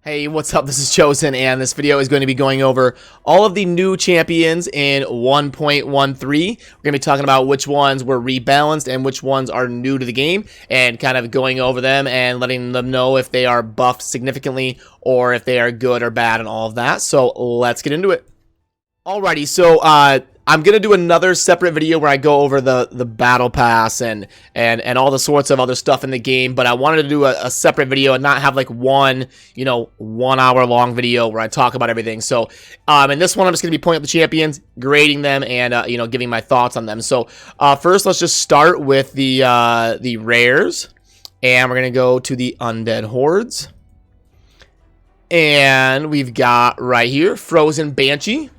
Hey, what's up? This is Chosen, and this video is going to be going over all of the new champions in 1.13. We're going to be talking about which ones were rebalanced and which ones are new to the game, and kind of going over them and letting them know if they are buffed significantly or if they are good or bad and all of that. So let's get into it. Alrighty, so I'm gonna do another separate video where I go over the battle pass and all the sorts of other stuff in the game, but I wanted to do a separate video and not have like one 1 hour long video where I talk about everything. So in this one I'm just gonna be pointing out the champions, grading them, and giving my thoughts on them. So first let's just start with the rares, and we're gonna go to the undead hordes, and we've got right here Frozen Banshee.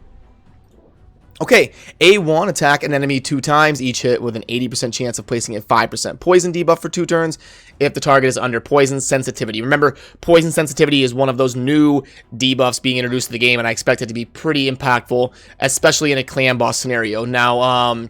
Okay, A1, attack an enemy 2 times, each hit with an 80% chance of placing a 5% poison debuff for 2 turns if the target is under poison sensitivity. Remember, poison sensitivity is one of those new debuffs being introduced to the game, and I expect it to be pretty impactful, especially in a clan boss scenario. Now,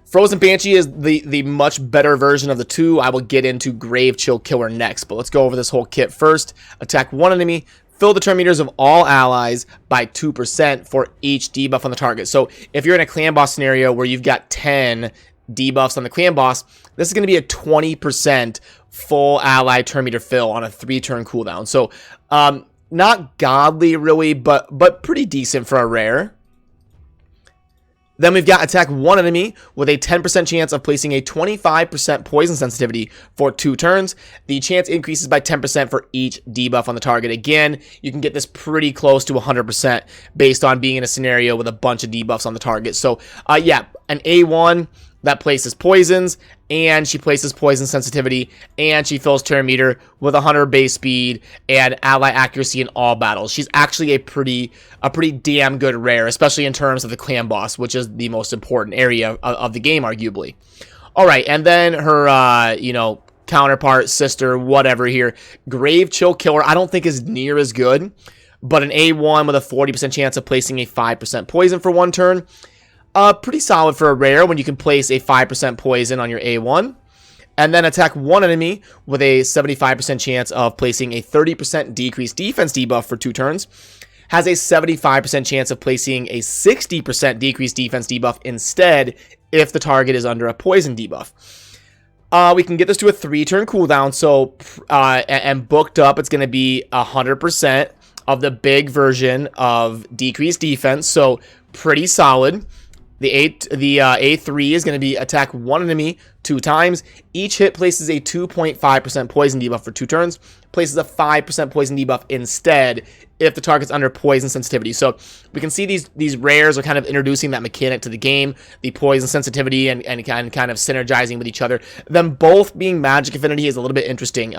Frozen Banshee is the much better version of the two. I will get into Gravechill Killer next, but let's go over this whole kit first. Attack 1 enemy. Fill the turn meters of all allies by 2% for each debuff on the target. So if you're in a clan boss scenario where you've got 10 debuffs on the clan boss, this is going to be a 20% full ally turn meter fill on a 3-turn cooldown. So not godly really, but pretty decent for a rare. Then we've got attack 1 enemy with a 10% chance of placing a 25% poison sensitivity for 2 turns. The chance increases by 10% for each debuff on the target. Again, you can get this pretty close to 100% based on being in a scenario with a bunch of debuffs on the target. So, yeah, an A1 that places poisons, and she places poison sensitivity, and she fills turn meter with 100 base speed and ally accuracy in all battles. She's actually a pretty damn good rare, especially in terms of the clan boss, which is the most important area of the game, arguably. All right, and then her, counterpart, sister, whatever here, Gravechill Killer, I don't think is near as good, but an A1 with a 40% chance of placing a 5% poison for 1 turn. Pretty solid for a rare when you can place a 5% poison on your A1. And then attack 1 enemy with a 75% chance of placing a 30% decreased defense debuff for 2 turns. Has a 75% chance of placing a 60% decreased defense debuff instead if the target is under a poison debuff. We can get this to a 3-turn cooldown, so and booked up it's going to be 100% of the big version of decreased defense, so pretty solid. The A3 is going to be attack 1 enemy 2 times. Each hit places a 2.5% poison debuff for 2 turns. Places a 5% poison debuff instead if the target's under poison sensitivity. So we can see these rares are kind of introducing that mechanic to the game, the poison sensitivity and kind of synergizing with each other. Them both being magic affinity is a little bit interesting.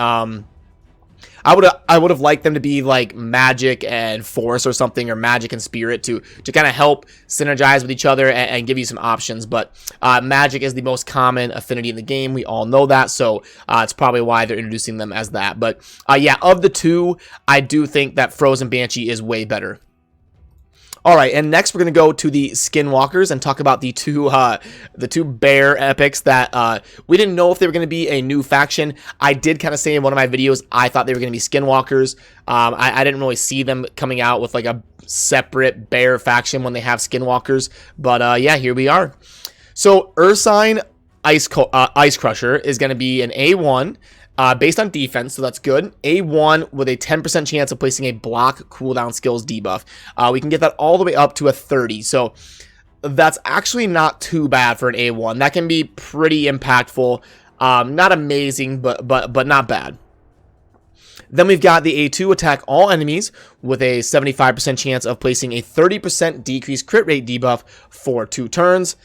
I would have liked them to be like magic and force or something, or magic and spirit to kind of help synergize with each other and give you some options. But magic is the most common affinity in the game. We all know that, so it's probably why they're introducing them as that. But yeah, of the two, I do think that Frozen Banshee is way better. All right, and next we're going to go to the Skinwalkers and talk about the two bear epics that we didn't know if they were going to be a new faction. I did kind of say in one of my videos I thought they were going to be Skinwalkers. I didn't really see them coming out with like a separate bear faction when they have Skinwalkers, but yeah, here we are. So Ursine Ice Crusher is going to be an A1. Based on defense, so that's good. A1 with a 10% chance of placing a block cooldown skills debuff. We can get that all the way up to a 30, so that's actually not too bad for an A1. That can be pretty impactful. Not amazing, but not bad. Then we've got the A2, attack all enemies with a 75% chance of placing a 30% decreased crit rate debuff for 2 turns.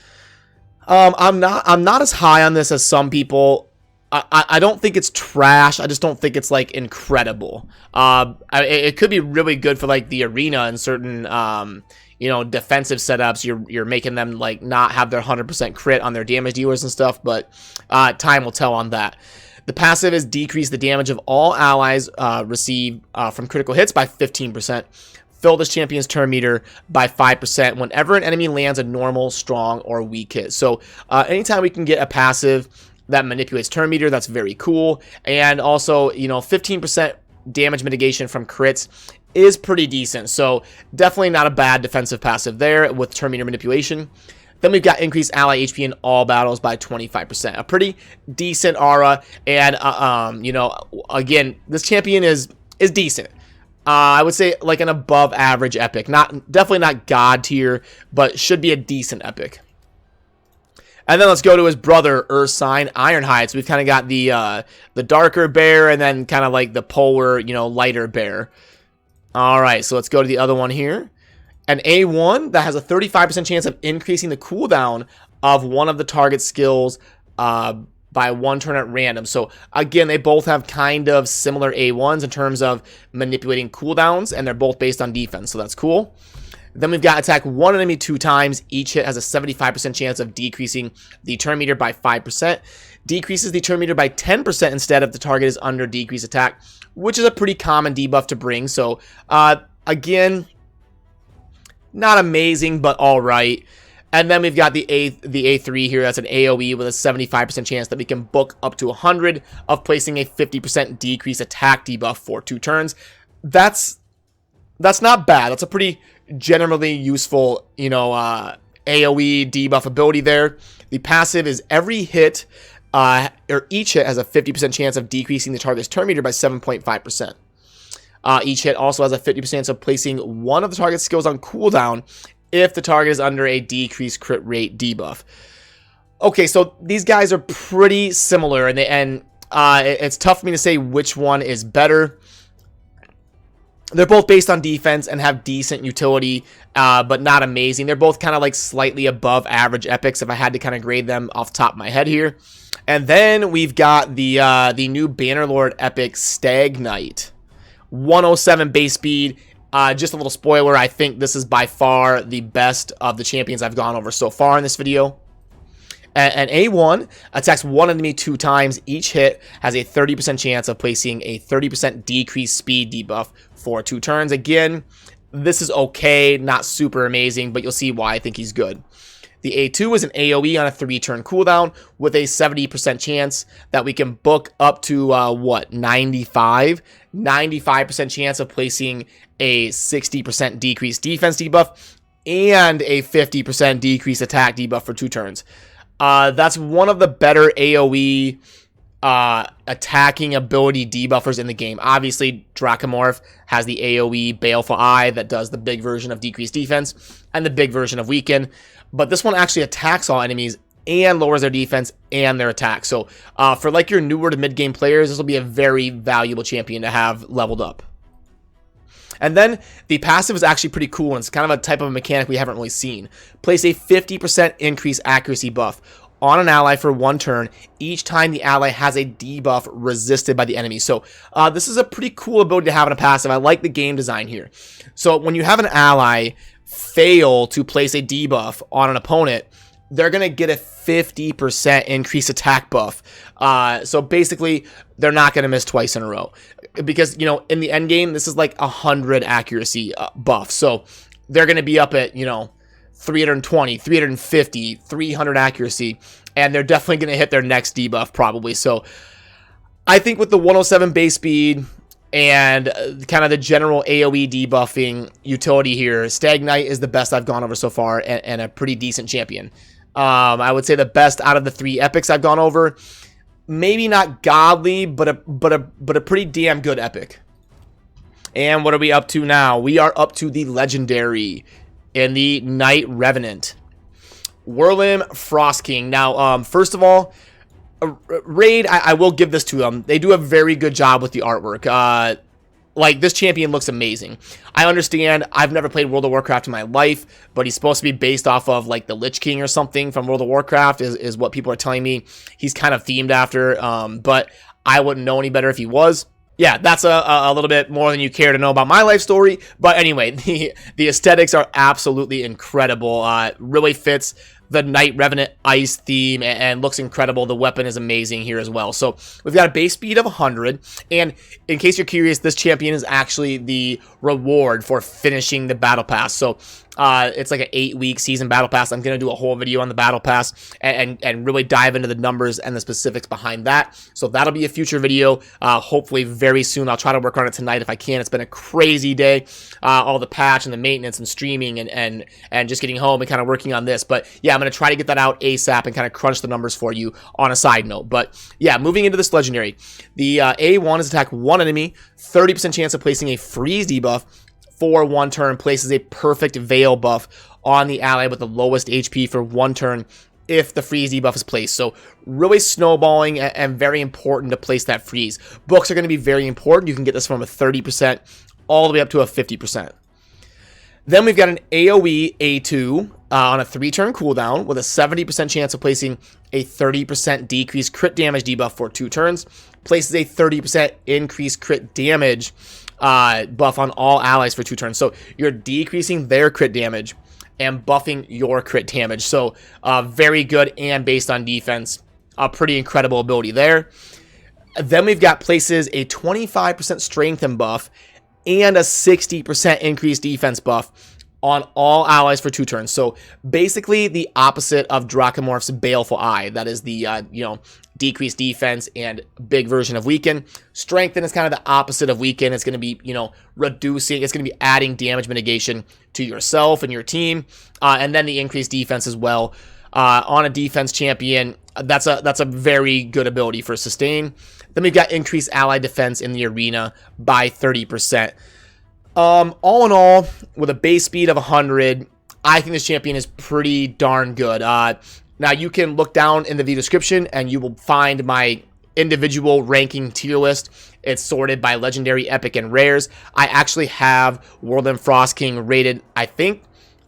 I'm not as high on this as some people. I don't think it's trash. I just don't think it's like incredible. It could be really good for like the arena and certain defensive setups. You're making them like not have their 100% crit on their damage dealers and stuff, but time will tell on that. The passive is decrease the damage of all allies received from critical hits by 15%. Fill this champion's turn meter by 5% whenever an enemy lands a normal, strong, or weak hit. So anytime we can get a passive that manipulates turn meter, that's very cool. And also, 15% damage mitigation from crits is pretty decent. So definitely not a bad defensive passive there with turn meter manipulation. Then we've got increased ally HP in all battles by 25%. A pretty decent aura. And, you know, again, this champion is decent. I would say like an above average epic. Definitely not god tier, but should be a decent epic. And then let's go to his brother, Earth Sign, Ironhide. So we've kind of got the darker bear and then kind of like the polar, you know, lighter bear. All right, so let's go to the other one here. An A1 that has a 35% chance of increasing the cooldown of one of the target skills by 1 turn at random. So again, they both have kind of similar A1s in terms of manipulating cooldowns, and they're both based on defense, so that's cool. Then we've got attack one enemy 2 times. Each hit has a 75% chance of decreasing the turn meter by 5%. Decreases the turn meter by 10% instead if the target is under decrease attack, which is a pretty common debuff to bring. So again, not amazing, but all right. And then we've got the A3 here. That's an AoE with a 75% chance that we can book up to 100 of placing a 50% decrease attack debuff for 2 turns. That's not bad. That's a pretty generally useful, you know, AoE debuff ability there. The passive is every hit, or each hit has a 50% chance of decreasing the target's turn meter by 7.5%. Each hit also has a 50% chance of placing one of the target's skills on cooldown if the target is under a decreased crit rate debuff. Okay, so these guys are pretty similar, and it's tough for me to say which one is better. They're both based on defense and have decent utility, but not amazing. They're both kind of like slightly above average epics if I had to kind of grade them off the top of my head here. And then we've got the new Bannerlord epic Stag Knight. 107 base speed. Just a little spoiler, I think this is by far the best of the champions I've gone over so far in this video. And A1 attacks one enemy 2 times. Each hit has a 30% chance of placing a 30% decreased speed debuff for 2 turns. Again, this is okay, not super amazing, but you'll see why I think he's good. The A2 is an AoE on a 3-turn cooldown with a 70% chance that we can book up to, 95? 95% chance of placing a 60% decreased defense debuff and a 50% decreased attack debuff for 2 turns. That's one of the better AoE attacking ability debuffers in the game. Obviously, Dracomorph has the AoE Baleful Eye that does the big version of decreased defense and the big version of weaken. But this one actually attacks all enemies and lowers their defense and their attack. So for like your newer to mid-game players, this will be a very valuable champion to have leveled up. And then the passive is actually pretty cool, and it's kind of a type of mechanic we haven't really seen. Place a 50% increased accuracy buff on an ally for 1 turn each time the ally has a debuff resisted by the enemy. So this is a pretty cool ability to have in a passive. I like the game design here. So when you have an ally fail to place a debuff on an opponent, they're going to get a 50% increased attack buff. So basically, they're not going to miss twice in a row. Because, you know, in the end game, this is like 100 accuracy buff. So they're going to be up at, you know, 320, 350, 300 accuracy. And they're definitely going to hit their next debuff probably. So I think with the 107 base speed and kind of the general AoE debuffing utility here, Stag Knight is the best I've gone over so far, and a pretty decent champion. I would say the best out of the 3 epics I've gone over. Maybe not godly, but a pretty damn good epic. And what are we up to now? We are up to the legendary in the Night Revenant, Warlim Frost King. Now, first of all, Raid, I will give this to them. They do a very good job with the artwork. Like, this champion looks amazing. I understand, I've never played World of Warcraft in my life, but he's supposed to be based off of, like, the Lich King or something from World of Warcraft, is what people are telling me. He's kind of themed after, but I wouldn't know any better if he was. Yeah, that's a little bit more than you care to know about my life story. But anyway, the aesthetics are absolutely incredible. Really fits the Night Revenant ice theme and looks incredible. The weapon is amazing here as well. So we've got a base speed of 100. And in case you're curious, this champion is actually the reward for finishing the battle pass. So It's like an 8-week season battle pass. I'm going to do a whole video on the battle pass and really dive into the numbers and the specifics behind that. So that'll be a future video, hopefully very soon. I'll try to work on it tonight if I can. It's been a crazy day, all the patch and the maintenance and streaming and just getting home and kind of working on this. But yeah, I'm going to try to get that out ASAP and kind of crunch the numbers for you on a side note. But yeah, moving into this legendary, the A1 is attack one enemy, 30% chance of placing a freeze debuff for 1 turn, places a perfect veil buff on the ally with the lowest HP for 1 turn if the freeze debuff is placed. So really snowballing and very important to place that freeze. Books are going to be very important. You can get this from a 30% all the way up to a 50%. Then we've got an AoE A2 on a 3-turn cooldown with a 70% chance of placing a 30% decreased crit damage debuff for 2 turns. Places a 30% increased crit damage buff on all allies for 2 turns. So you're decreasing their crit damage and buffing your crit damage. So very good and based on defense. A pretty incredible ability there. Then we've got places a 25% strengthen buff and a 60% increased defense buff on all allies for 2 turns. So basically the opposite of Dracomorph's Baleful Eye. That is the, decreased defense and big version of weaken. Strengthen is kind of the opposite of weaken. It's going to be, reducing, it's going to be adding damage mitigation to yourself and your team. And then the increased defense as well. On a defense champion, that's a very good ability for sustain. Then we've got increased ally defense in the arena by 30%. All in all, with a base speed of 100, I think this champion is pretty darn good. Now, you can look down in the video description, and you will find my individual ranking tier list. It's sorted by legendary, epic, and rares. I actually have Warlim Frost King rated, I think,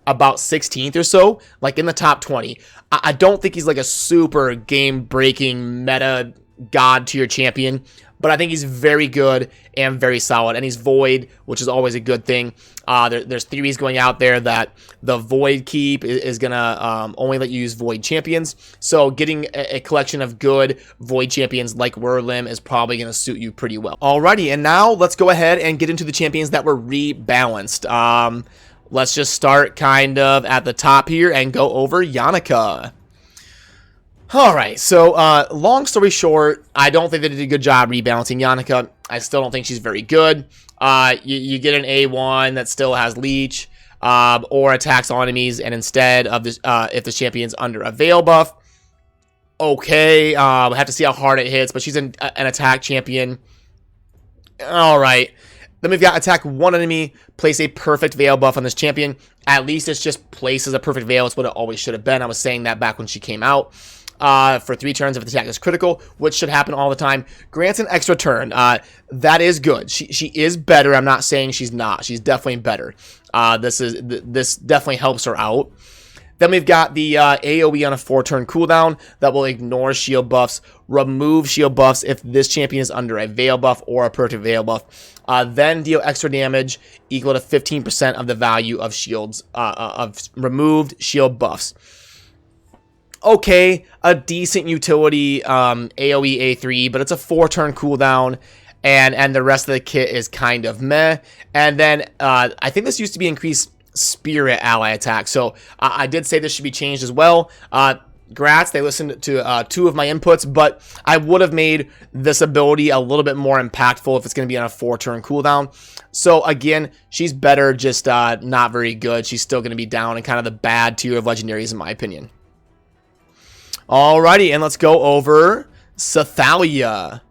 about 16th or so, like in the top 20. I don't think he's like a super game-breaking meta god tier champion, but I think he's very good and very solid. And he's Void, which is always a good thing. There's theories going out there that the Void keep is going to only let you use Void champions. So getting a collection of good Void champions like Warlim is probably going to suit you pretty well. Alrighty, and now let's go ahead and get into the champions that were rebalanced. Let's just start kind of at the top here and go over Yannika. Alright, so long story short, I don't think they did a good job rebalancing Yannika. I still don't think she's very good. You get an A1 that still has leech or attacks on enemies, and instead of this, if the champion's under a veil buff, okay, we'll have to see how hard it hits, but she's an attack champion. Alright. Then we've got attack one enemy, place a perfect veil buff on this champion. At least it's just places a perfect veil. It's what it always should have been. I was saying that back when she came out. For 3 turns if the attack is critical, which should happen all the time. Grants an extra turn. That is good. She is better. I'm not saying she's not. She's definitely better. This definitely helps her out. Then we've got the AoE on a 4-turn cooldown that will ignore shield buffs, remove shield buffs if this champion is under a veil buff or a perfect veil buff. Then deal extra damage equal to 15% of the value of shields of removed shield buffs. Okay, a decent utility AoE A3, but it's a 4-turn cooldown, and the rest of the kit is kind of meh. And then I think this used to be increased spirit ally attack, so I did say this should be changed as well. Grats, they listened to 2 of my inputs, but I would have made this ability a little bit more impactful if it's going to be on a 4-turn cooldown. So again, she's better, just not very good. She's still going to be down in kind of the bad tier of legendaries in my opinion. Alrighty, and let's go over Sifalla.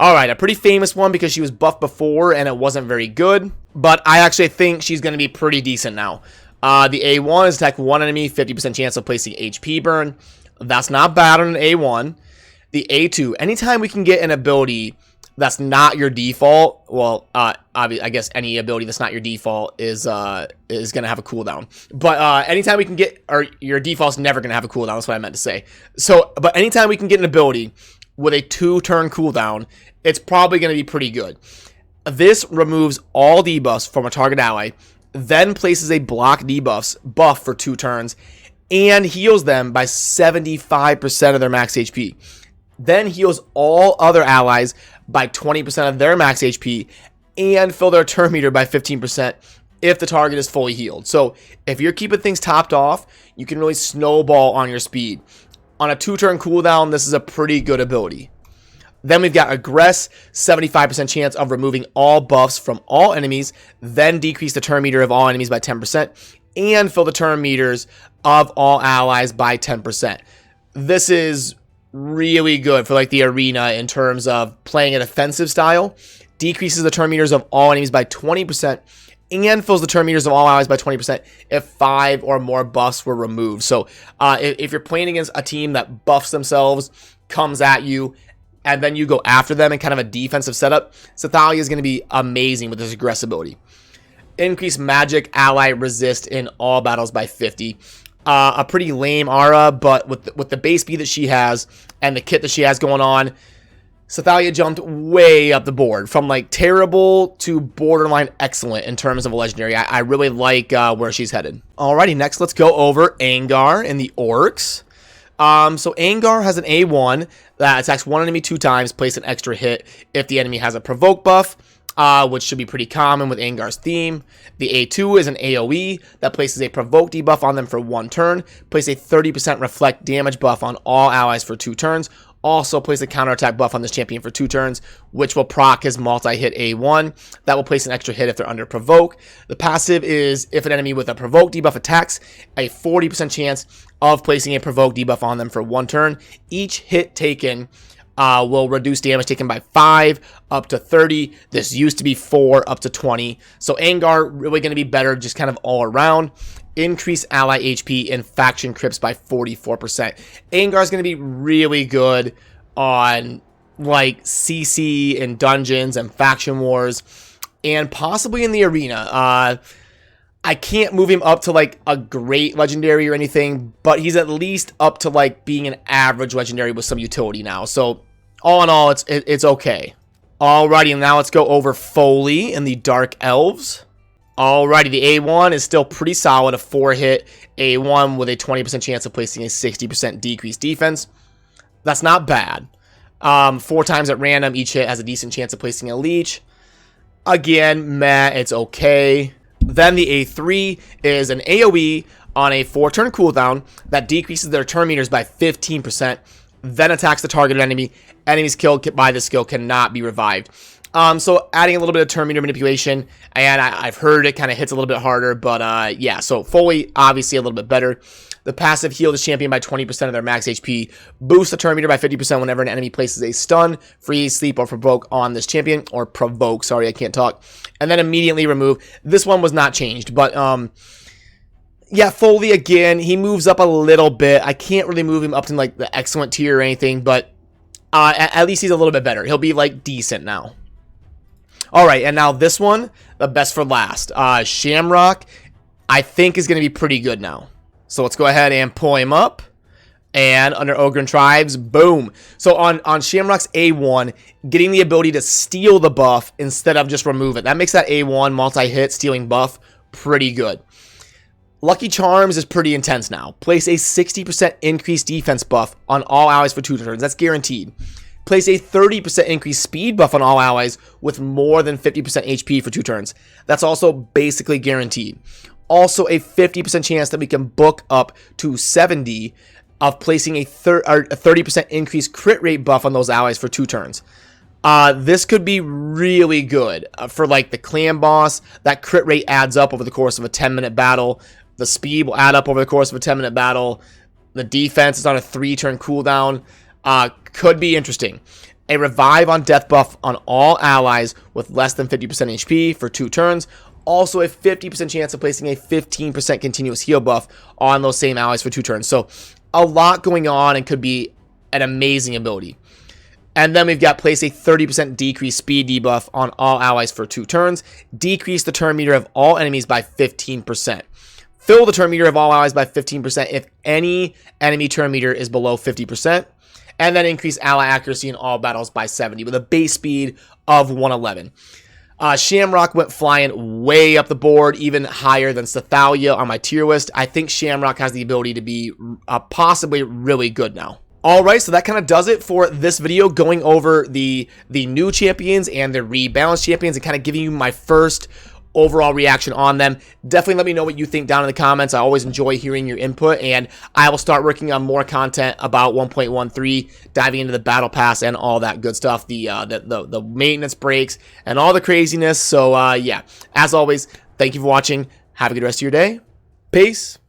Alright, a pretty famous one because she was buffed before and it wasn't very good, but I actually think she's going to be pretty decent now. The A1 is attack one enemy, 50% chance of placing HP burn. That's not bad on an A1. The A2, anytime we can get an ability that's not your default, well, I guess any ability that's not your default is going to have a cooldown. But anytime we can get, or your default's never going to have a cooldown, that's what I meant to say. So, but anytime we can get an ability with a 2-turn cooldown, it's probably going to be pretty good. This removes all debuffs from a target ally, then places a block debuffs buff for 2 turns, and heals them by 75% of their max HP. Then heals all other allies by 20% of their max HP, and fill their turn meter by 15%, if the target is fully healed. So if you're keeping things topped off, you can really snowball on your speed. On a 2-turn cooldown, this is a pretty good ability. Then we've got Aggress, 75% chance of removing all buffs from all enemies, then decrease the turn meter of all enemies by 10%, and fill the turn meters of all allies by 10%. This is really good for like the arena in terms of playing a defensive style. Decreases the turn meters of all enemies by 20%, and fills the turn meters of all allies by 20% if 5 or more buffs were removed. So if you're playing against a team that buffs themselves, comes at you, and then you go after them in kind of a defensive setup, Sifalla is going to be amazing with this aggressive ability. Increase magic ally resist in all battles by 50. A pretty lame aura, but with the base speed that she has and the kit that she has going on, Sifalla jumped way up the board from like terrible to borderline excellent in terms of a legendary. I really like where she's headed. Alrighty, next let's go over Angar in the Orcs. So Angar has an A1 that attacks one enemy 2 times, place an extra hit if the enemy has a provoke buff, which should be pretty common with Angar's theme. The A2 is an AoE that places a provoke debuff on them for 1 turn, place a 30% reflect damage buff on all allies for 2 turns, also place a counterattack buff on this champion for 2 turns, which will proc his multi-hit A1. That will place an extra hit if they're under provoke. The passive is if an enemy with a provoke debuff attacks, a 40% chance of placing a provoke debuff on them for 1 turn. Each hit taken will reduce damage taken by 5 up to 30. This used to be 4 up to 20. So Angar really going to be better just kind of all around. Increase ally HP and faction crypts by 44%. Angar is going to be really good on like CC and dungeons and faction wars and possibly in the arena. I can't move him up to like a great legendary or anything, but he's at least up to like being an average legendary with some utility now. So all in all, it's okay. Alrighty, now let's go over Foli in the Dark Elves. Alrighty, the A1 is still pretty solid, a 4-hit A1 with a 20% chance of placing a 60% decreased defense. That's not bad. 4 times at random, each hit has a decent chance of placing a leech. Again, meh, it's okay. Then the A3 is an AoE on a 4-turn cooldown that decreases their turn meters by 15%, then attacks the targeted enemy. Enemies killed by this skill cannot be revived. So adding a little bit of turn meter manipulation, and I've heard it kind of hits a little bit harder, but yeah, so Foli obviously a little bit better. The passive heal this champion by 20% of their max HP, boost the turn meter by 50% whenever an enemy places a stun, freeze, sleep, or provoke on this champion, or provoke, sorry, I can't talk, and then immediately remove. This one was not changed, but yeah, Foli again, he moves up a little bit. I can't really move him up to like the excellent tier or anything, but at least he's a little bit better. He'll be like decent now. Alright, and now this one, the best for last. Shamrock, I think is going to be pretty good now. So let's go ahead and pull him up. And under Ogren Tribes, boom. So on Shamrock's A1, getting the ability to steal the buff instead of just remove it. That makes that A1 multi-hit stealing buff pretty good. Lucky Charms is pretty intense now. Place a 60% increased defense buff on all allies for 2 turns. That's guaranteed. Place a 30% increased speed buff on all allies with more than 50% HP for 2 turns. That's also basically guaranteed. Also a 50% chance that we can book up to 70 of placing a 30% increased crit rate buff on those allies for 2 turns. This could be really good for like the clan boss. That crit rate adds up over the course of a 10-minute battle. The speed will add up over the course of a 10-minute battle. The defense is on a 3-turn cooldown. Could be interesting. A revive on death buff on all allies with less than 50% HP for 2 turns. Also a 50% chance of placing a 15% continuous heal buff on those same allies for 2 turns. So a lot going on and could be an amazing ability. And then we've got place a 30% decreased speed debuff on all allies for 2 turns. Decrease the turn meter of all enemies by 15%. Fill the turn meter of all allies by 15% if any enemy turn meter is below 50%. And then increase ally accuracy in all battles by 70 with a base speed of 111. Shamrock went flying way up the board, even higher than Sifalla on my tier list. I think Shamrock has the ability to be possibly really good now. Alright, so that kind of does it for this video, going over the new champions and the rebalanced champions and kind of giving you my first overall reaction on them. Definitely let me know what you think down in the comments. I always enjoy hearing your input, and I will start working on more content about 1.13, diving into the battle pass and all that good stuff, the maintenance breaks and all the craziness. So yeah, as always, thank you for watching. Have a good rest of your day. Peace.